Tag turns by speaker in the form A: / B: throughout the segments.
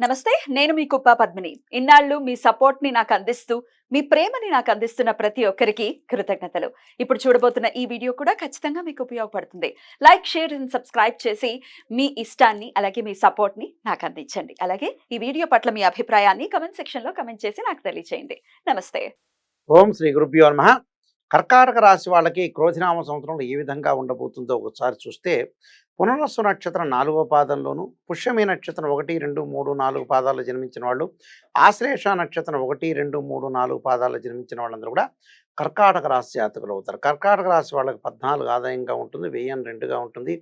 A: నమస్తే. నేను మీ కుప్ప పద్మిని. ఇన్నాళ్ళు మీ సపోర్ట్‌ని నాకందిస్తూ, మీ ప్రేమని నాకందిస్తున్న ప్రతి ఒక్కరికి కృతజ్ఞతలు. ఇప్పుడు చూడబోతున్న ఈ వీడియో కూడా ఖచ్చితంగా మీకు ఉపయోగపడుతుంది. లైక్, షేర్ అండ్ సబ్స్క్రైబ్ చేసి మీ ఇష్టాన్ని, అలాగే మీ సపోర్ట్‌ని నాకందించండి. అలాగే ఈ వీడియో పట్ల మీ అభిప్రాయాన్ని కామెంట్ సెక్షన్‌లో కామెంట్ చేసి నాకు తెలియజేయండి. నమస్తే.
B: ఓం శ్రీ గురుభ్యో నమః. కర్కాటక రాశి వాళ్ళకి క్రోధినామ సంవత్సరంలో ఏ విధంగా ఉండబోతుందో ఒకసారి చూస్తే, పునర్వసు నక్షత్రం 4వ పాదంలోను, పుష్యమి నక్షత్రం 1, 2, 3, 4 పాదాల్లో జన్మించిన వాళ్ళు, ఆశ్లేష నక్షత్రం 1, 2, 3, 4 పాదాల్లో జన్మించిన వాళ్ళందరూ కూడా కర్కాటక రాశి జాతకులు అవుతారు. కర్కాటక రాశి వాళ్ళకి 14 ఆదాయంగా ఉంటుంది, వ్యయం 2గా ఉంటుంది,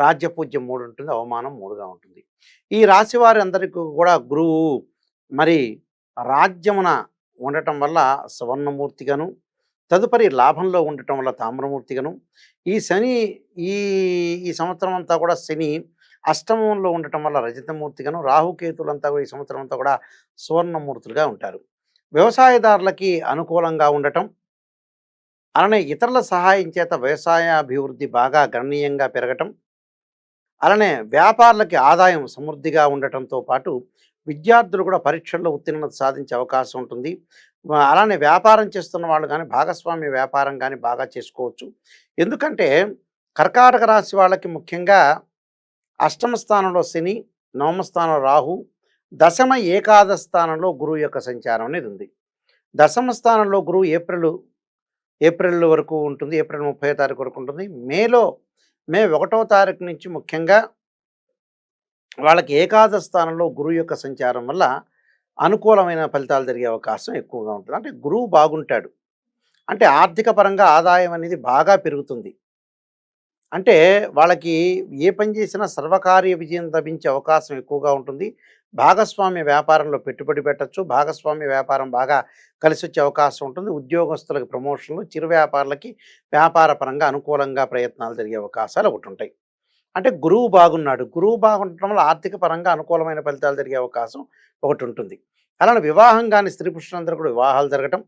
B: రాజ్యపూజ్యం 3 ఉంటుంది, అవమానం 3గా ఉంటుంది. ఈ రాశి వారి అందరికీ కూడా గురువు మరి రాజ్యమున ఉండటం వల్ల సువర్ణమూర్తిగాను, తదుపరి లాభంలో ఉండటం వల్ల తామ్రమూర్తిగాను, ఈ శని ఈ ఈ సంవత్సరం అంతా కూడా శని అష్టమంలో ఉండటం వల్ల రజతమూర్తిగాను, రాహుకేతులంతా కూడా ఈ సంవత్సరం అంతా కూడా సువర్ణమూర్తులుగా ఉంటారు. వ్యవసాయదారులకి అనుకూలంగా ఉండటం, అలానే ఇతరుల సహాయం చేత వ్యవసాయ అభివృద్ధి బాగా గణనీయంగా పెరగటం, అలానే వ్యాపారులకి ఆదాయం సమృద్ధిగా ఉండటంతో పాటు విద్యార్థులు కూడా పరీక్షల్లో ఉత్తీర్ణత సాధించే అవకాశం ఉంటుంది. అలానే వ్యాపారం చేస్తున్న వాళ్ళు కానీ భాగస్వామ్య వ్యాపారం కానీ బాగా చేసుకోవచ్చు. ఎందుకంటే కర్కాటక రాశి వాళ్ళకి ముఖ్యంగా అష్టమ స్థానంలో శని, నవమ స్థానంలో రాహు, దశమ ఏకాదశ స్థానంలో గురువు యొక్క సంచారం అనేది ఉంది. దశమ స్థానంలో గురువు ఏప్రిల్ వరకు ఉంటుంది. ఏప్రిల్ 30వ తారీఖు వరకు ఉంటుంది. మే 1వ తారీఖు నుంచి ముఖ్యంగా వాళ్ళకి ఏకాదశ స్థానంలో గురువు యొక్క సంచారం వల్ల అనుకూలమైన ఫలితాలు జరిగే అవకాశం ఎక్కువగా ఉంటుంది. అంటే గురువు బాగుంటాడు అంటే ఆర్థిక పరంగా ఆదాయం అనేది బాగా పెరుగుతుంది. అంటే వాళ్ళకి ఏ పని చేసినా సర్వకార్య విజయం లభించే అవకాశం ఎక్కువగా ఉంటుంది. భాగస్వామ్య వ్యాపారంలో పెట్టుబడి పెట్టచ్చు. భాగస్వామ్య వ్యాపారం బాగా కలిసొచ్చే అవకాశం ఉంటుంది. ఉద్యోగస్తులకు ప్రమోషన్లు, చిరు వ్యాపారులకి వ్యాపార పరంగా అనుకూలంగా ప్రయత్నాలు జరిగే అవకాశాలు ఒకటి ఉంటాయి. అంటే గురువు బాగున్నాడు. గురువు బాగుండటం వల్ల ఆర్థిక పరంగా అనుకూలమైన ఫలితాలు జరిగే అవకాశం ఒకటి ఉంటుంది. అలానే వివాహం కాని స్త్రీ పురుషులందరూ కూడా వివాహాలు జరగటం,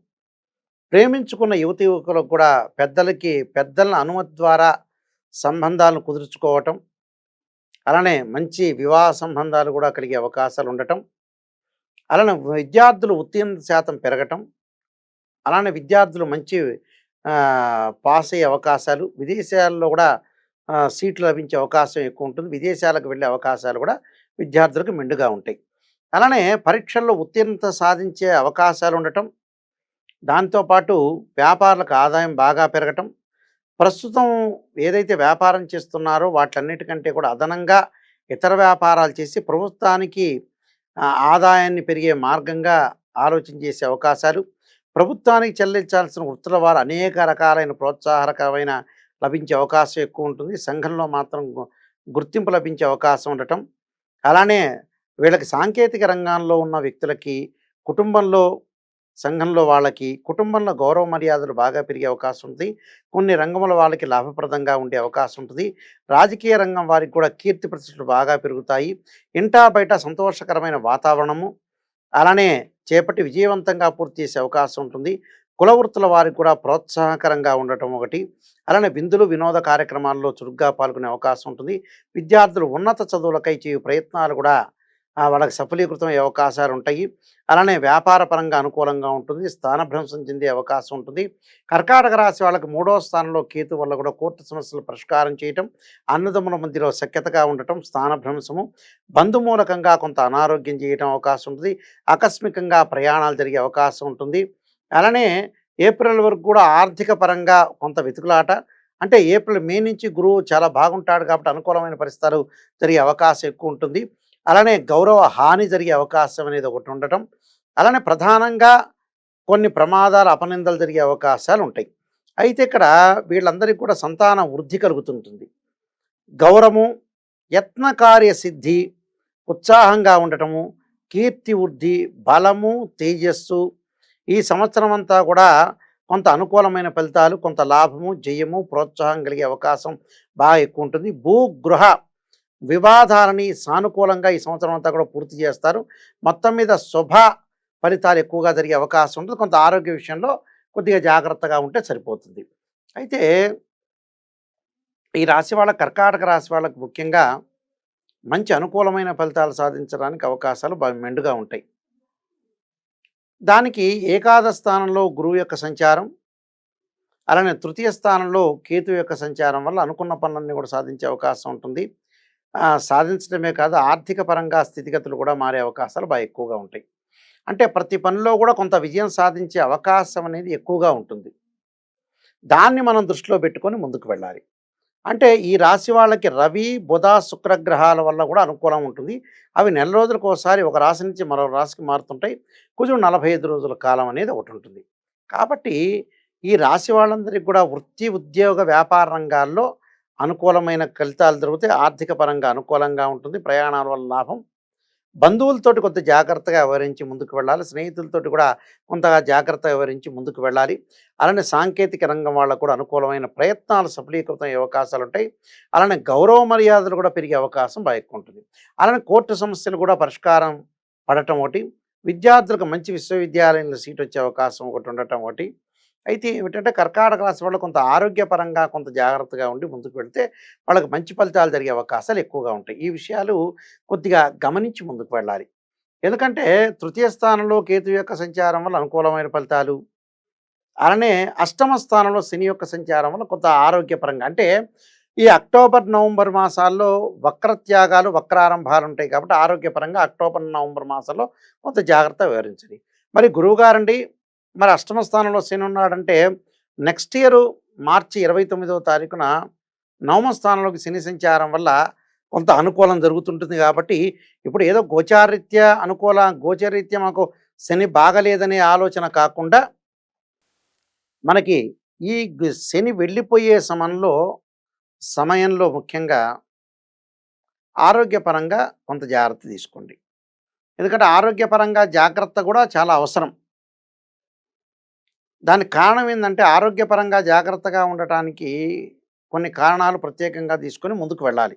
B: ప్రేమించుకున్న యువతి యువకులకు కూడా పెద్దల అనుమతి ద్వారా సంబంధాలను కుదుర్చుకోవటం, అలానే మంచి వివాహ సంబంధాలు కూడా కలిగే అవకాశాలు ఉండటం, అలానే విద్యార్థులు ఉత్తీర్ణత శాతం పెరగటం, అలానే విద్యార్థులు మంచి పాస్ అయ్యే అవకాశాలు, విదేశాల్లో కూడా సీట్లు లభించే అవకాశం ఎక్కువ ఉంటుంది. విదేశాలకు వెళ్ళే అవకాశాలు కూడా విద్యార్థులకు మెండుగా ఉంటాయి. అలానే పరీక్షల్లో ఉత్తీర్ణత సాధించే అవకాశాలు ఉండటం, దాంతోపాటు వ్యాపారులకు ఆదాయం బాగా పెరగటం, ప్రస్తుతం ఏదైతే వ్యాపారం చేస్తున్నారో వాటన్నిటికంటే కూడా అదనంగా ఇతర వ్యాపారాలు చేసి ప్రభుత్వానికి ఆదాయాన్ని పెరిగే మార్గంగా ఆలోచన చేసే అవకాశాలు, ప్రభుత్వానికి చెల్లించాల్సిన వృత్తుల వారు అనేక రకాలైన ప్రోత్సాహకరమైన లభించే అవకాశం ఎక్కువ ఉంటుంది. సంఘంలో మాత్రం గుర్తింపు లభించే అవకాశం ఉండటం, అలానే వీళ్ళకి సాంకేతిక రంగంలో ఉన్న వ్యక్తులకి కుటుంబంలో సంఘంలో వాళ్ళకి కుటుంబంలో గౌరవ మర్యాదలు బాగా పెరిగే అవకాశం ఉంటుంది. కొన్ని రంగముల వాళ్ళకి లాభప్రదంగా ఉండే అవకాశం ఉంటుంది. రాజకీయ రంగం వారికి కూడా కీర్తి ప్రతిష్టలు బాగా పెరుగుతాయి. ఇంటా బయట సంతోషకరమైన వాతావరణము, అలానే చేపట్టి విజయవంతంగా పూర్తి చేసే అవకాశం ఉంటుంది. కులవృత్తుల వారికి కూడా ప్రోత్సాహకరంగా ఉండటం ఒకటి. అలానే విందులు వినోద కార్యక్రమాల్లో చురుగ్గా పాల్గొనే అవకాశం ఉంటుంది. విద్యార్థులు ఉన్నత చదువులకై చేయు ప్రయత్నాలు కూడా వాళ్ళకి సఫలీకృతం అయ్యే అవకాశాలు ఉంటాయి. అలానే వ్యాపార పరంగా అనుకూలంగా ఉంటుంది. స్థానభ్రంశం చెందే అవకాశం ఉంటుంది. కర్కాటక రాశి వాళ్ళకి 3వ స్థానంలో కేతు వల్ల కూడా కోర్టు సమస్యలు పరిష్కారం చేయటం, అన్నదమ్ముల మధ్యలో సఖ్యతగా ఉండటం, స్థానభ్రంశము, బంధుమూలకంగా కొంత అనారోగ్యం చేయటం అవకాశం ఉంటుంది. ఆకస్మికంగా ప్రయాణాలు జరిగే అవకాశం ఉంటుంది. అలానే ఏప్రిల్ వరకు కూడా ఆర్థిక పరంగా కొంత వెతుకులాట, అంటే మే నుంచి గురువు చాలా బాగుంటాడు కాబట్టి అనుకూలమైన పరిస్థితులు జరిగే అవకాశం ఎక్కువ ఉంటుంది. అలానే గౌరవ హాని జరిగే అవకాశం అనేది ఒకటి ఉండటం, అలానే ప్రధానంగా కొన్ని ప్రమాదాలు అపనిందలు జరిగే అవకాశాలు ఉంటాయి. అయితే ఇక్కడ వీళ్ళందరికీ కూడా సంతాన వృద్ధి కలుగుతుంటుంది. గౌరవము, యత్నకార్య సిద్ధి, ఉత్సాహంగా ఉండటము, కీర్తి వృద్ధి, బలము, తేజస్సు, ఈ సంవత్సరం అంతా కూడా కొంత అనుకూలమైన ఫలితాలు, కొంత లాభము, జయము, ప్రోత్సాహం కలిగే అవకాశం బాగా ఎక్కువ ఉంటుంది. భూగృహ వివాదాలని సానుకూలంగా ఈ సంవత్సరం అంతా కూడా పూర్తి చేస్తారు. మొత్తం మీద శుభ ఫలితాలు ఎక్కువగా జరిగే అవకాశం ఉంటుంది. కొంత ఆరోగ్య విషయంలో కొద్దిగా జాగ్రత్తగా ఉంటే సరిపోతుంది. అయితే ఈ రాశి కర్కాటక రాశి వాళ్ళకు ముఖ్యంగా మంచి అనుకూలమైన ఫలితాలు సాధించడానికి అవకాశాలు మెండుగా ఉంటాయి. దానికి ఏకాదశ స్థానంలో గురువు యొక్క సంచారం, అలానే తృతీయ స్థానంలో కేతు యొక్క సంచారం వల్ల అనుకున్న పనులన్నీ కూడా సాధించే అవకాశం ఉంటుంది. సాధించడమే కాదు, ఆర్థిక పరంగా స్థితిగతులు కూడా మారే అవకాశాలు ఎక్కువగా ఉంటాయి. అంటే ప్రతి పనిలో కూడా కొంత విజయం సాధించే అవకాశం అనేది ఎక్కువగా ఉంటుంది. దాన్ని మనం దృష్టిలో పెట్టుకొని ముందుకు వెళ్ళాలి. అంటే ఈ రాశి వాళ్ళకి రవి, బుధ, శుక్ర గ్రహాల వల్ల కూడా అనుకూలం ఉంటుంది. అవి నెల రోజులకు ఒకసారి ఒక రాశి నుంచి మరో రాశికి మారుతుంటాయి. కొంచెం 45 రోజుల కాలం అనేది ఒకటి ఉంటుంది. కాబట్టి ఈ రాశి వాళ్ళందరికీ కూడా వృత్తి, ఉద్యోగ, వ్యాపార రంగాల్లో అనుకూలమైన ఫలితాలు దొరుకుతాయి. ఆర్థిక పరంగా అనుకూలంగా ఉంటుంది. ప్రయాణాల వల్ల లాభం. బంధువులతోటి కొంత జాగ్రత్తగా వ్యవహరించి ముందుకు వెళ్ళాలి. స్నేహితులతోటి కూడా కొంతగా జాగ్రత్తగా వ్యవహరించి ముందుకు వెళ్ళాలి. అలానే సాంకేతిక రంగం వాళ్ళకు కూడా అనుకూలమైన ప్రయత్నాలు సఫలీకృతం అయ్యే అవకాశాలు ఉంటాయి. అలానే గౌరవ మర్యాదలు కూడా పెరిగే అవకాశం ఎక్కువ ఉంటుంది. అలానే కోర్టు సమస్యలు కూడా పరిష్కారం పడటం ఒకటి, విద్యార్థులకు మంచి విశ్వవిద్యాలయంలో సీట్ వచ్చే అవకాశం ఒకటి ఉండటం ఒకటి. అయితే ఏమిటంటే కర్కాటక రాశి వాళ్ళు కొంత ఆరోగ్యపరంగా కొంత జాగ్రత్తగా ఉండి ముందుకు వెళ్తే వాళ్ళకి మంచి ఫలితాలు జరిగే అవకాశాలు ఎక్కువగా ఉంటాయి. ఈ విషయాలు కొద్దిగా గమనించి ముందుకు వెళ్ళాలి. ఎందుకంటే తృతీయ స్థానంలో కేతు యొక్క సంచారం వల్ల అనుకూలమైన ఫలితాలు, అలానే అష్టమ స్థానంలో శని యొక్క సంచారం వల్ల కొంత ఆరోగ్యపరంగా, అంటే ఈ అక్టోబర్, నవంబర్ మాసాల్లో వక్రత్యాగాలు, వక్రారంభాలు ఉంటాయి కాబట్టి ఆరోగ్యపరంగా అక్టోబర్, నవంబర్ మాసాల్లో కొంత జాగ్రత్త వివరించాలి. మరి గురువుగారండి, మరి అష్టమ స్థానంలో శని ఉన్నాడంటే నెక్స్ట్ ఇయర్ మార్చి 29వ తారీఖున నవమ స్థానంలోకి శని సంచారం వల్ల కొంత అనుకూలం జరుగుతుంటుంది. కాబట్టి ఇప్పుడు ఏదో గోచారీత్యా మాకు శని బాగలేదనే ఆలోచన కాకుండా మనకి ఈ శని వెళ్ళిపోయే సమయంలో ముఖ్యంగా ఆరోగ్యపరంగా కొంత జాగ్రత్త తీసుకోండి. ఎందుకంటే ఆరోగ్యపరంగా జాగ్రత్త కూడా చాలా అవసరం. దానికి కారణం ఏంటంటే ఆరోగ్యపరంగా జాగ్రత్తగా ఉండటానికి కొన్ని కారణాలు ప్రత్యేకంగా తీసుకొని ముందుకు వెళ్ళాలి.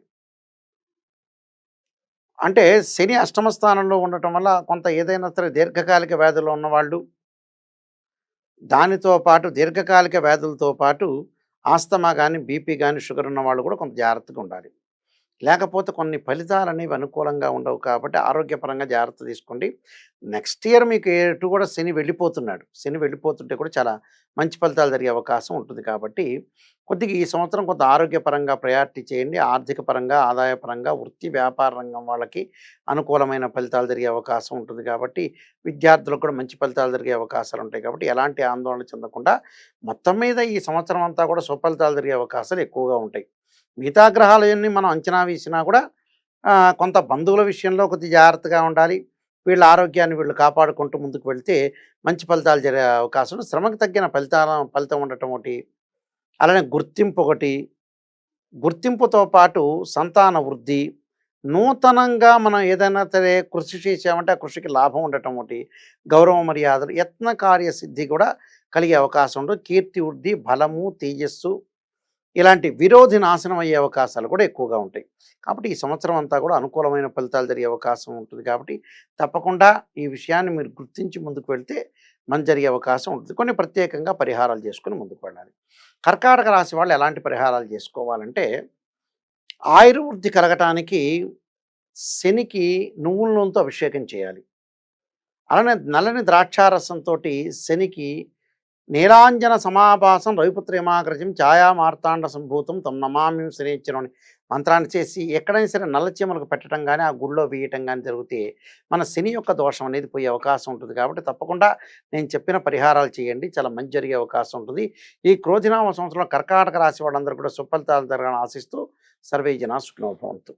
B: అంటే శని అష్టమ స్థానంలో ఉండటం వల్ల కొంత ఏదైనా సరే దీర్ఘకాలిక వ్యాధులు ఉన్నవాళ్ళు, దానితో పాటు దీర్ఘకాలిక వ్యాధులతో పాటు ఆస్తమా కానీ, బీపీ కానీ, షుగర్ ఉన్న వాళ్ళు కూడా కొంత జాగ్రత్తగా ఉండాలి. లేకపోతే కొన్ని ఫలితాలు అనేవి అనుకూలంగా ఉండవు. కాబట్టి ఆరోగ్యపరంగా జాగ్రత్త తీసుకోండి. నెక్స్ట్ ఇయర్ మీకు ఎటు కూడా శని వెళ్ళిపోతున్నాడు. శని వెళ్ళిపోతుంటే కూడా చాలా మంచి ఫలితాలు జరిగే అవకాశం ఉంటుంది. కాబట్టి కొద్దిగా ఈ సంవత్సరం కొంత ఆరోగ్యపరంగా ప్రయారిటీ చేయండి. ఆర్థిక పరంగా, ఆదాయపరంగా, వృత్తి వ్యాపార రంగం వాళ్ళకి అనుకూలమైన ఫలితాలు జరిగే అవకాశం ఉంటుంది. కాబట్టి విద్యార్థులకు కూడా మంచి ఫలితాలు జరిగే అవకాశాలు ఉంటాయి. కాబట్టి ఎలాంటి ఆందోళన చెందకుండా మొత్తం మీద ఈ సంవత్సరం అంతా కూడా సుఫలితాలు జరిగే అవకాశాలు ఎక్కువగా ఉంటాయి. మిగతా గ్రహాలన్నీ మనం అంచనా వేసినా కూడా కొంత బంధువుల విషయంలో కొద్దిగా జాగ్రత్తగా ఉండాలి. వీళ్ళ ఆరోగ్యాన్ని వీళ్ళు కాపాడుకుంటూ ముందుకు వెళ్తే మంచి ఫలితాలు జరిగే అవకాశం, శ్రమకు తగ్గిన ఫలితం ఉండటం ఒకటి, అలానే గుర్తింపుతో పాటు సంతాన వృద్ధి, నూతనంగా మనం ఏదైనా సరే కృషి చేసామంటే ఆ కృషికి లాభం ఉండటం ఒకటి, గౌరవ మర్యాదలు, యత్న కార్యసిద్ధి కూడా కలిగే అవకాశం ఉంటుంది. కీర్తి వృద్ధి, బలము, తేజస్సు, ఇలాంటి విరోధి నాశనం అయ్యే అవకాశాలు కూడా ఎక్కువగా ఉంటాయి. కాబట్టి ఈ సంవత్సరం అంతా కూడా అనుకూలమైన ఫలితాలు జరిగే అవకాశం ఉంటుంది. కాబట్టి తప్పకుండా ఈ విషయాన్ని మీరు గుర్తించి ముందుకు వెళ్తే మంచి జరిగే అవకాశం ఉంటుంది. కొన్ని ప్రత్యేకంగా పరిహారాలు చేసుకొని ముందుకు వెళ్ళాలి. కర్కాటక రాశి వాళ్ళు ఎలాంటి పరిహారాలు చేసుకోవాలంటే, ఆయుర్వృద్ధి కలగటానికి శనికి నువ్వుల నూనెతో అభిషేకం చేయాలి. అలానే నల్లని ద్రాక్షారసంతో శనికి నీలాంజన సమాభాసం రవిపుత్రేమాగ్రజం ఛాయా మార్తాండ సంభూతం తమ్ నమామి శనిచ్చరం అని మంత్రాన్ని చేసి ఎక్కడైనా సరే నల్ల చీమలకు పెట్టడం కానీ, ఆ గుళ్ళో వేయటం కానీ జరిగితే మన శని యొక్క దోషం అనేది పోయే అవకాశం ఉంటుంది. కాబట్టి తప్పకుండా నేను చెప్పిన పరిహారాలు చేయండి, చాలా మంచి జరిగే అవకాశం ఉంటుంది. ఈ క్రోధినామ సంవత్సరంలో కర్కాటక రాశి వాళ్ళందరూ కూడా సుఫలితాలు జరగాలని ఆశిస్తూ సర్వే జనా సుఖినో భవంతు.